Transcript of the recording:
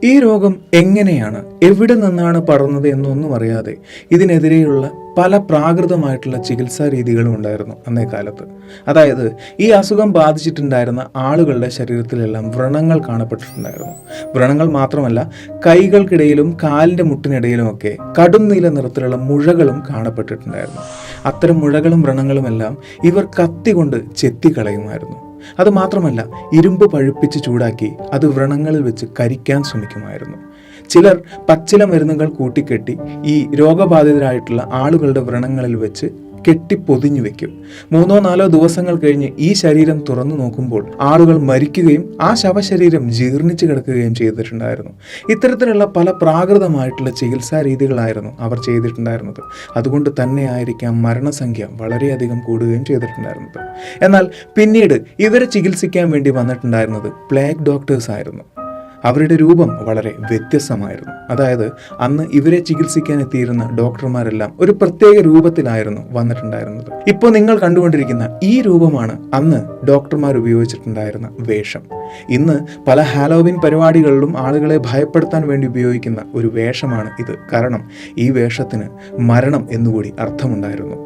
ഈ രോഗം എങ്ങനെയാണ്, എവിടെ നിന്നാണ് പടർന്നത് എന്നൊന്നും അറിയാതെ ഇതിനെതിരെയുള്ള പല പ്രാകൃതമായിട്ടുള്ള ചികിത്സാ രീതികളും ഉണ്ടായിരുന്നു അന്നേ കാലത്ത്. അതായത് ഈ അസുഖം ബാധിച്ചിട്ടുണ്ടായിരുന്ന ആളുകളുടെ ശരീരത്തിലെല്ലാം വ്രണങ്ങൾ കാണപ്പെട്ടിട്ടുണ്ടായിരുന്നു. വ്രണങ്ങൾ മാത്രമല്ല, കൈകൾക്കിടയിലും കാലിൻ്റെ മുട്ടിനിടയിലുമൊക്കെ കടും നീല നിറത്തിലുള്ള മുഴകളും കാണപ്പെട്ടിട്ടുണ്ടായിരുന്നു. അത്തരം മുഴകളും വ്രണങ്ങളുമെല്ലാം ഇവർ കത്തി കൊണ്ട് ചെത്തിക്കളയുമായിരുന്നു. അതുമാത്രമല്ല, ഇരുമ്പ് പഴുപ്പിച്ച് ചൂടാക്കി അത് വ്രണങ്ങളിൽ വെച്ച് കരിക്കാൻ ശ്രമിക്കുമായിരുന്നു. ചിലർ പച്ചില മരുന്നുകൾ കൂട്ടിക്കെട്ടി ഈ രോഗബാധിതരായിട്ടുള്ള ആളുകളുടെ വ്രണങ്ങളിൽ വെച്ച് കെട്ടിപ്പൊതിഞ്ഞു വെക്കും. 3-4 ദിവസങ്ങൾ കഴിഞ്ഞ് ഈ ശരീരം തുറന്നു നോക്കുമ്പോൾ ആളുകൾ മരിക്കുകയും ആ ശവശരീരം ജീർണിച്ചു കിടക്കുകയും ചെയ്തിട്ടുണ്ടായിരുന്നു. ഇത്തരത്തിലുള്ള പല പ്രാകൃതമായിട്ടുള്ള ചികിത്സാ രീതികളായിരുന്നു അവർ ചെയ്തിട്ടുണ്ടായിരുന്നത്. അതുകൊണ്ട് തന്നെയായിരിക്കാം മരണസംഖ്യ വളരെയധികം കൂടുകയും ചെയ്തിട്ടുണ്ടായിരുന്നത്. എന്നാൽ പിന്നീട് ഇവരെ ചികിത്സിക്കാൻ വേണ്ടി വന്നിട്ടുണ്ടായിരുന്നത് പ്ലേഗ് ഡോക്ടേഴ്സ് ആയിരുന്നു. അവരുടെ രൂപം വളരെ വ്യത്യസ്തമായിരുന്നു. അതായത് അന്ന് ഇവരെ ചികിത്സിക്കാൻ എത്തിയിരുന്ന ഡോക്ടർമാരെല്ലാം ഒരു പ്രത്യേക രൂപത്തിലായിരുന്നു വന്നിട്ടുണ്ടായിരുന്നത്. ഇപ്പോൾ നിങ്ങൾ കണ്ടുകൊണ്ടിരിക്കുന്ന ഈ രൂപമാണ് അന്ന് ഡോക്ടർമാർ ഉപയോഗിച്ചിട്ടുണ്ടായിരുന്ന വേഷം. ഇന്ന് പല ഹാലോവിൻ പരിപാടികളിലും ആളുകളെ ഭയപ്പെടുത്താൻ വേണ്ടി ഉപയോഗിക്കുന്ന ഒരു വേഷമാണ് ഇത്. കാരണം ഈ വേഷത്തിന് മരണം എന്നുകൂടി അർത്ഥമുണ്ടായിരുന്നു.